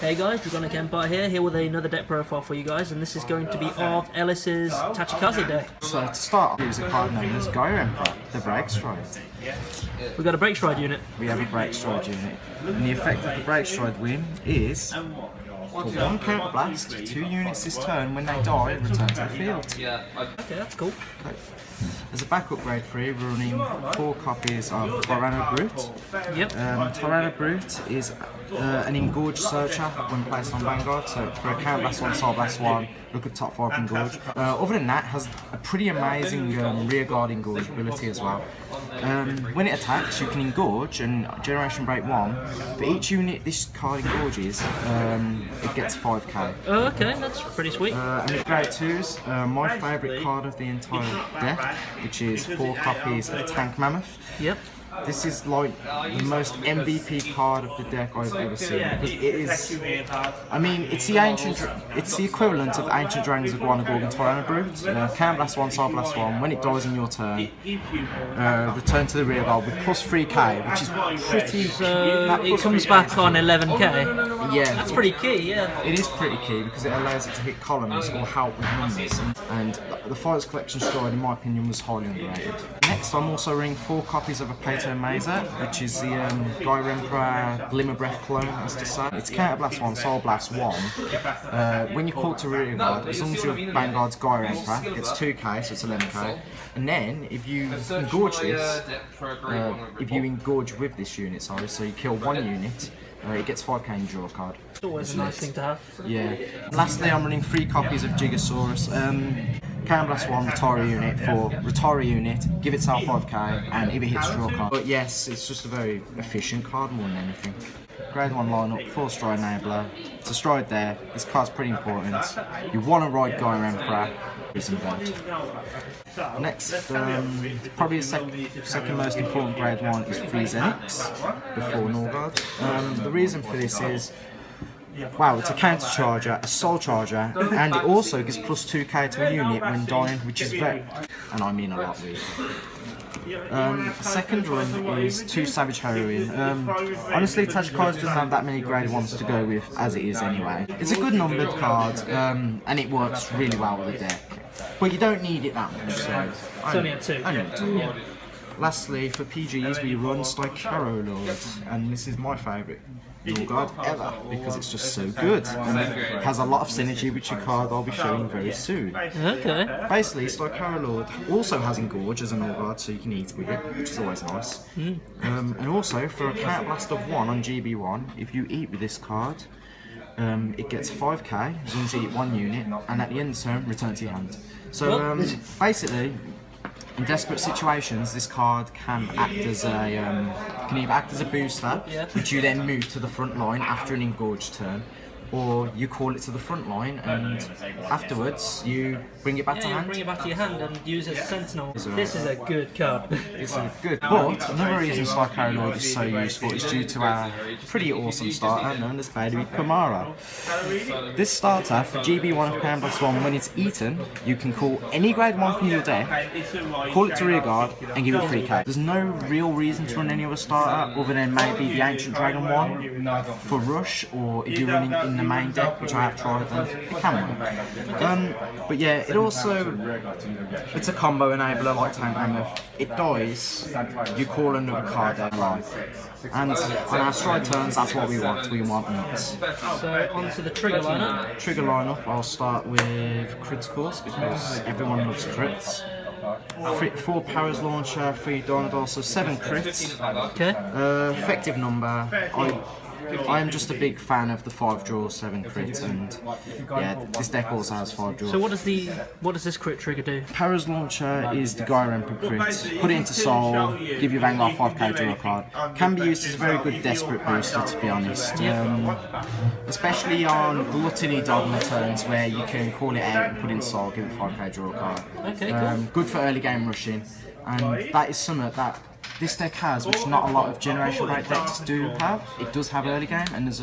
Hey guys, Dragonic Empire here with another deck profile for you guys, and this is going to be of Ellis's Tachikaze deck. So to start, use a card known as Emperor, the Break Stride. We've got a Break Stride unit. We have a Break Stride unit, and the effect of the Break Stride win is for 1 counter blast, 2 units this turn. When they die, return to the field. Okay, that's cool. Okay. As a backup grade 3, we're running 4 copies of Tyranno Brute. Yep. Tyranno Brute is an engorged searcher when placed on Vanguard, so for a count blast 1, soul blast 1, look at top 5 engorge. Other than that, has a pretty amazing rear guard engorge ability as well. When it attacks, you can engorge and generation break 1. For each unit this card engorges, it gets 5k. Oh, okay, that's pretty sweet. And with grade 2s, my favourite card of the entire deck, which is 4 copies of Tank Mammoth. Yep. This is like the most MVP card of the deck I've ever seen, because it is, I mean, it's the equivalent of Ancient Dragons of Vanguard and Tyranno Brute. Count blast 1, soul blast 1, when it dies in your turn, return to the rear guard with plus 3k, which is pretty... So it comes back on 11k? Yeah. That's pretty key, yeah. It is pretty key because it allows it to hit columns or help with numbers, and the Fighters Collection Stride, in my opinion, was highly underrated. Next, I'm also running 4 copies of a Pato Mazer, which is the Emperor Glimmer Breath clone, as to say. It's Counter Blast 1, Soul Blast 1. When you call it to rear guard, as long as your Vanguard's Emperor, it's 2k, so it's 11k. And then, if you engorge this, if you engorge with this unit, sorry, so you kill 1 unit, it gets 5k and you draw a card. It's always a nice thing to have. Yeah. Lastly, I'm running 3 copies of Gigasaurus. Counter Blast 1, Retire unit. For Retire unit, give itself 5k, and if it hits, draw a card. But yes, it's just a very efficient card more than anything. Grade 1 lineup, 4 Stride Enabler. It's a Stride there. This card's pretty important. You want to ride Emperor. It's involved. Next, probably the second most important grade 1 is 3 Zenix before Norgard. The reason for this is, wow, it's a counter charger, a soul charger, and it also gives plus 2k to a unit when dying, which is very, and I mean a lot really. Second run is 2 Savage Heroine. Honestly, Tachikaze doesn't have that many grade 1s to go with as it is anyway. It's a good numbered card, and it works really well with the deck. But you don't need it that much, so... It's only a 2. Only a 2. Yeah. Lastly, for PGs, we run Stycaro Lord, and this is my favourite Vanguard ever, because it's just so good, and it has a lot of synergy with your card I'll be showing very soon. Okay. Basically, Stycaro Lord also has Engorge as an Vanguard, so you can eat with it, which is always nice. And also, for a Counter Blast of 1 on GB1, if you eat with this card, it gets 5k as long as you eat 1 unit, and at the end of the turn, return to your hand. So basically, in desperate situations, this card can act as a can either act as a booster, which you then move to the front line after an engorged turn, or you call it to the front line and afterwards you bring it back to hand. Bring it back to your hand and use it as a sentinel. This is a good card. It's good. But another reason Stycaro Lord is so useful is due to our pretty awesome starter known as Baby Kamara. This starter for GB1 of Counter Blast 1, when it's eaten, you can call any grade 1 from your deck, call it to rear guard, and give it 3k. There's no real reason to run any other starter other than maybe the Ancient Dragon one for rush, or if you're running in the main deck, which I have tried, then it can work. But yeah, it also, it's a combo enabler like Tank Mammoth. It dies, you call another card down live. And on our stride turns, that's what we want nuts. So on to the trigger lineup. Trigger lineup, I'll start with criticals because everyone loves crits. 4 Powers Launcher, 3 Donadol, so 7 crits. Okay. Effective number, I am just a big fan of the 5 draws, 7 crits, and yeah, this deck also has 5 draws. So what does this crit trigger do? Powers Launcher is the Emperor crit. Put it into Soul, give your Vanguard 5k draw a card. Can be used as a very good desperate booster, to be honest. Especially on Gluttony Dogma turns where you can call it out and put in Soul, give it 5k draw a card. Okay, cool. Good for early game rushing, and that is something that this deck has, which not a lot of Generation Break decks do have. It does have early game, and there's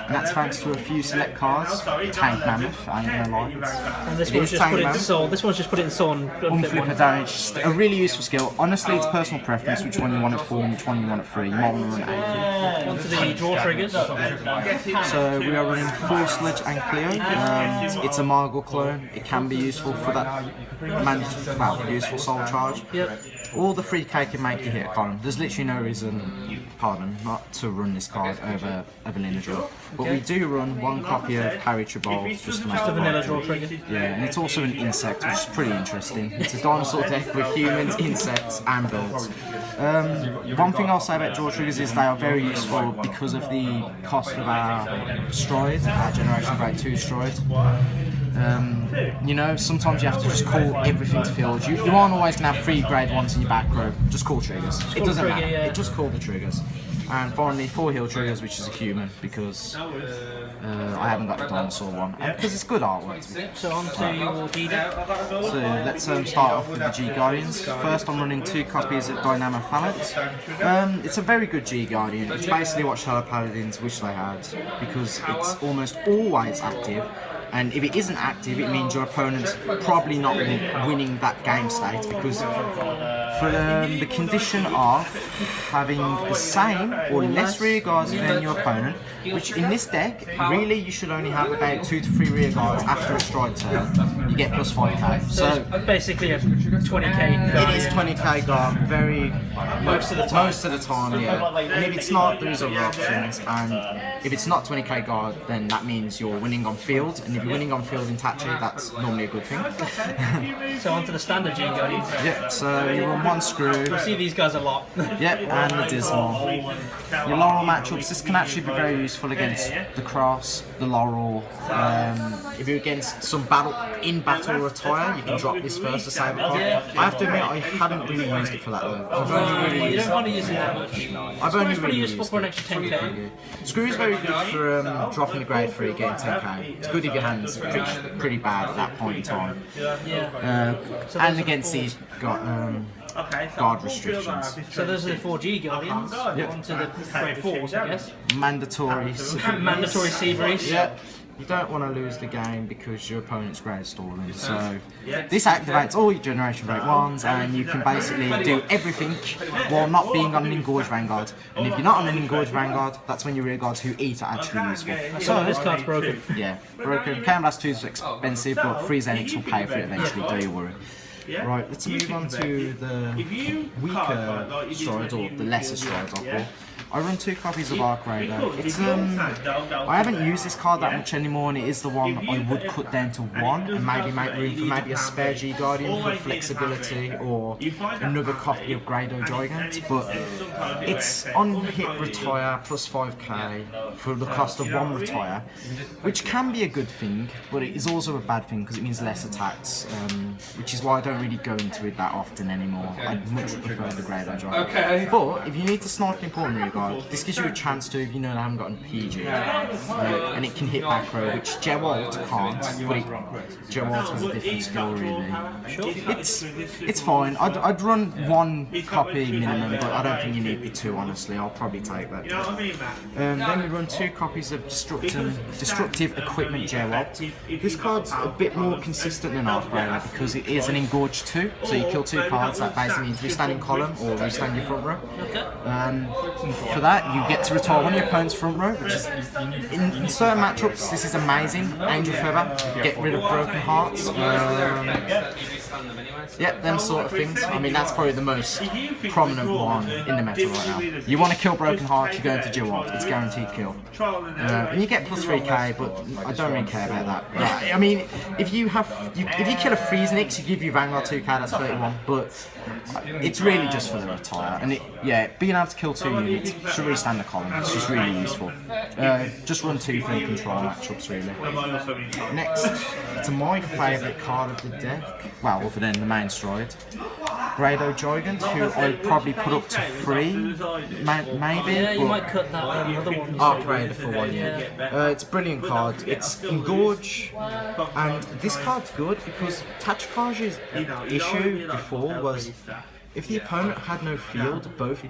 And that's thanks to a few select cards. Tank Mammoth, I ain't gonna lie. And this one's just put it in Soul. This one's just put it in Soul and Unflipper damage. A really useful skill. Honestly, it's personal preference which one you want it for and which one you want it for. You might want to run 8. Onto the draw triggers. So we are running Full Sledge and Cleo. It's a Margle clone. It can be useful for that useful soul charge. Yep. All the free K can make you hit a column. There's literally no reason, not to run this card over a vanilla draw. But we do run one copy of Parry Tribal just to make The vanilla draw trigger. Yeah, and it's also an insect, which is pretty interesting. It's a dinosaur deck with humans, insects, and birds. One thing I'll say about draw triggers is they are very useful because of the cost of our Stride, our Generation Grade 2 Stride. You know, sometimes you have to just call everything to field. You aren't always going to have 3 grade 1s in your back row. Just call triggers. It doesn't matter. Yeah. Just call the triggers. And finally, 4 heal triggers, which is a human, because I haven't got the dinosaur one. And because it's good artwork. So on to your G deck. So let's start off with the G Guardians. First, I'm running 2 copies of Dynamo Palette. It's a very good G Guardian. It's basically what Shadow Paladins wish they had, because it's almost always active. And if it isn't active, it means your opponent's probably not winning that game state, because for the condition of having the same or less rear guards than your opponent, which in this deck, really you should only have about 2 to 3 rear guards after a stride turn, you get plus 5k. So it's basically a 20k guard. It is 20k guard, most of the time, yeah. And if it's not, there's other options, and if it's not 20k guard, then that means you're winning on field, and if you're winning on field in Tachi, that's normally a good thing. So on to the standard G Guardians. Yep, so you run 1 screw. You see these guys a lot. Yep, and the Dismal. Your Laurel matchups, this can actually be very useful against the Cross, the Laurel. If you're against some in-battle retire, you can drop this first to save a card. I have to admit, I haven't really used it for that though. You don't find it using that much. I've only It's pretty really useful used for an it. extra 10k. Screw is very good for dropping the grade 3, getting 10k. It's good if your hand's pretty bad at that point in time. Yeah. And against these guard restrictions. So those are the 4G Guardians. Onto the grade 4s, I guess. Mandatory. Mandatory Sea Breeze. Yep. You don't want to lose the game because your opponent's grade stalling. So this activates all your Generation Grade 1s, and you can basically do everything while not being on an engorged Vanguard. And if you're not on an engorged Vanguard, that's when your rear guards who eat are actually useful. So this card's broken. Yeah, broken. Cannon Blast 2 is expensive, but 3 Zenix will pay for it eventually, don't you worry. Right, let's move on to the weaker strides, or the lesser strides I'll call. I run 2 copies of Arc Raider. It's I haven't used this card that much anymore, and it is the one I would cut down to 1 and maybe make room for maybe a spare G Guardian for flexibility, or another copy of Grado Gigant. But it's on hit retire plus 5k for the cost of 1 retire, which can be a good thing, but it is also a bad thing because it means less attacks, which is why I don't really go into it that often anymore. I'd much prefer the Grado Gigant. But if you need to snipe an important rear guard, this gives you a chance to, if you know they haven't got a PG, and it can hit back row, which Geralt can't, but Geralt has a different skill really. It's fine. I'd run 1 copy minimum, but I don't think you need the 2 honestly. I'll probably take that. Then we run 2 copies of Destructive Equipment Geralt. This card's a bit more consistent than Arc Raider because it is an engorged 2, so you kill 2 cards. That basically means restand in column or restand your front row. For that, you get to retire one of your opponent's front row, which is, in certain matchups, this is amazing. Angel Feather, get rid of Broken Hearts. Yep, them sort of things. I mean, that's probably the most prominent one in the meta right now. You want to kill Broken Hearts, you go into Geralt. It's guaranteed kill. And you get plus 3k, but I don't really care about that. Right. I mean, if you kill a Freeze Nix, you give you Vanguard 2k, that's 31, but it's really just for the retire. And being able to kill 2 units should really stand the column. It's just really useful. Just run 2 for the control matchups, really. Next, to my favourite card of the deck, well, other than the main stride, Grado Gigant, who I'd probably put up to 3, maybe. Yeah, you might cut that other one. Arc Raider for 1, yeah. It's a brilliant card. It's Engorge, and this card's good because Tachikaze's issue before was If the opponent had no field, both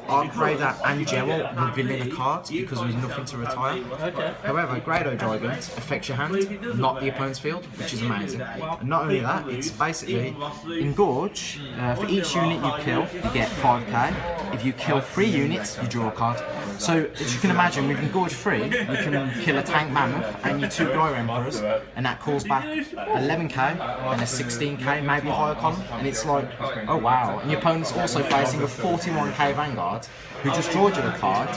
Arc Raider and Jewel were vanilla cards because there was nothing to retire. Okay. However, Grado Gigant affects your hand, not the opponent's field, which is amazing. And not only that, it's basically engorge. For each unit you kill, you get 5k. If you kill 3 units, you draw a card. So, as you can imagine, with engorge 3, you can kill a tank mammoth and your 2 Gyro Emperors, and that calls back 11k and a 16k, maybe a higher column. And it's like, oh wow. And your opponent's also facing a 41k Vanguard who just drawed you a card,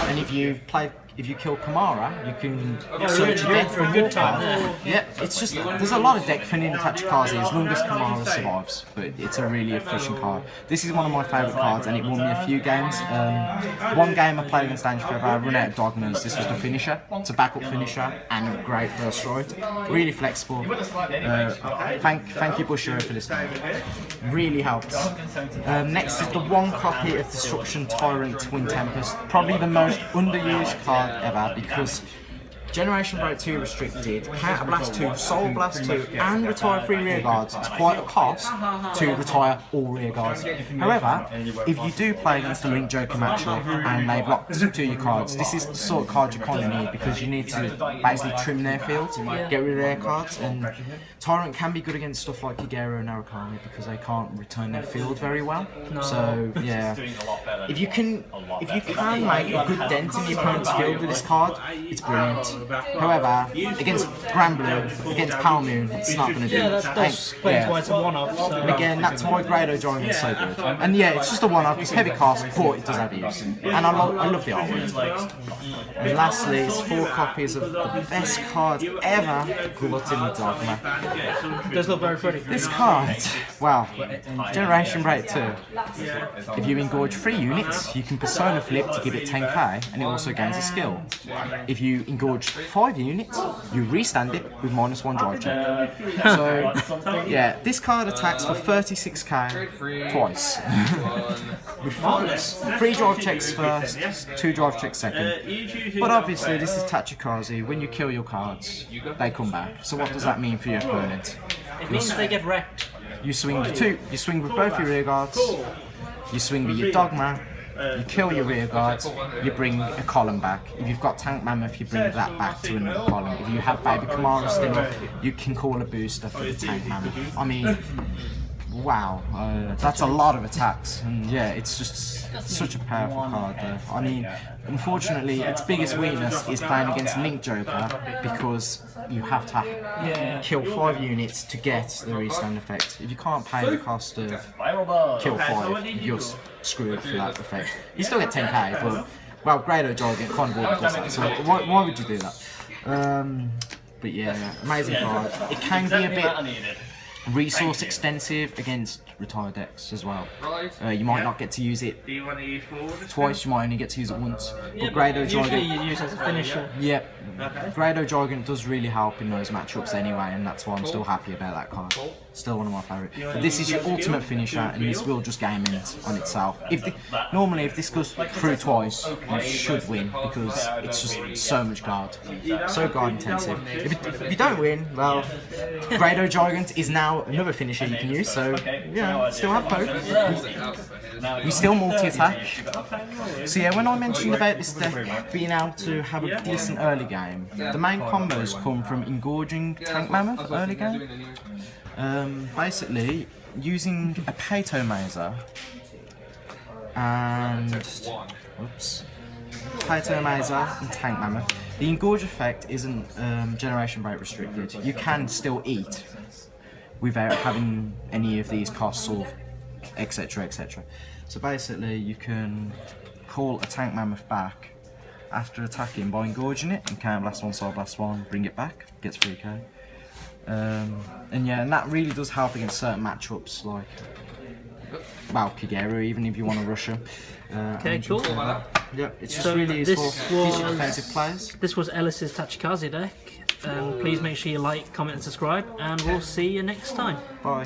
and if you kill Kamara, you can search your deck for a good card. Yeah, it's just, there's a lot of deck for Nina Tachikaze as long as Kamara survives, but it's a really efficient card. This is one of my favourite cards and it won me a few games. One game I played against Danger Forever, I run out of dogmas. This was the finisher. It's a backup finisher and a great first strike. Really flexible. Thank you Bushiro for this game. Really helps. Next is the 1 copy of Destruction Tyrant Twin Tempest. Probably the most underused card ever because Generation Break 2 restricted, Counter Blast 2, Soul Blast 2 and retire 3 rear guards. It's quite a cost to retire all rear guards. However, if you do play against a Link Joker matchup and they've locked 2 of your cards, this is the sort of card you kind of need because you need to basically trim their field, get rid of their cards, and Tyrant can be good against stuff like Kigero and Arakami because they can't return their field very well. So yeah, if you can make a good dent in the opponent's field with this card, it's brilliant. However, against Granblue, against Power Moon, it's not going to do it. Yeah, that explains why it's a one-off. So. And again, that's why Grado Gigant is so good. And yeah, it's just a one-off, it's heavy cost, but it does have use. And I love the artwork. And lastly, it's 4 copies of the best card ever, Gluttony Dogma. It does look very pretty. This card, wow, Generation Break 2. If you engorge 3 units, you can Persona Flip to give it 10k, and it also gains a skill. If you engorge 5 units, you restand it with -1 drive check. So, yeah, this card attacks for 36k twice. With 3 drive checks first, 2 drive checks second. But obviously, this is Tachikaze. When you kill your cards, they come back. So what does that mean for your opponent? It means they get wrecked. You swing with both your rear guards, you swing with your Dogma, you kill your rear guards, you bring a column back. If you've got Tank Mammoth, you bring that back to another column. If you have Baby Kamara still, you can call a booster for the Tank Mammoth. I mean, wow, that's a lot of attacks, and yeah, it's just such a powerful card though. I mean, unfortunately, its biggest weakness is playing against Link Joker because you have to kill 5 units to get the restand effect. If you can't pay the cost of kill 5, you're screwed for that effect. You still get 10k, but well, Grado Gigant kind of already does that, so why would you do that? But yeah, amazing card. It can be a bit resource extensive against retired decks as well. You might not get to use it twice, you might only get to use it once. But Grado usually Gigant, you use it as a finisher. Yep, Grado Gigant does really help in those matchups anyway, and that's why I'm still happy about that card. Still one of my favourite. But this is your ultimate finisher, and this will just game in on itself. Normally, if this goes through twice, you should win because it's just so much guard, so guard intensive. If you don't win, well, Grado Gigant is now another finisher you can use. So yeah, still have hope. We still multi-attack. So yeah, when I mentioned about this deck being able to have a decent early game, the main combos come from engorging Tank Mammoth early game. Basically, using a Pato Mazer and Pato Mazer and Tank Mammoth. The engorge effect isn't Generation Break restricted. You can still eat without having any of these costs or etc, etc. So basically, you can call a Tank Mammoth back after attacking by engorging it and Counter Blast 1, Soul Blast 1, bring it back, gets 3k. And yeah, and that really does help against certain matchups like, well, Kigero, even if you want to rush him. Okay, cool. Yeah, it's just really useful for defensive players. This was Ellis's Tachikaze deck. Please make sure you like, comment and subscribe, and we'll see you next time. Bye.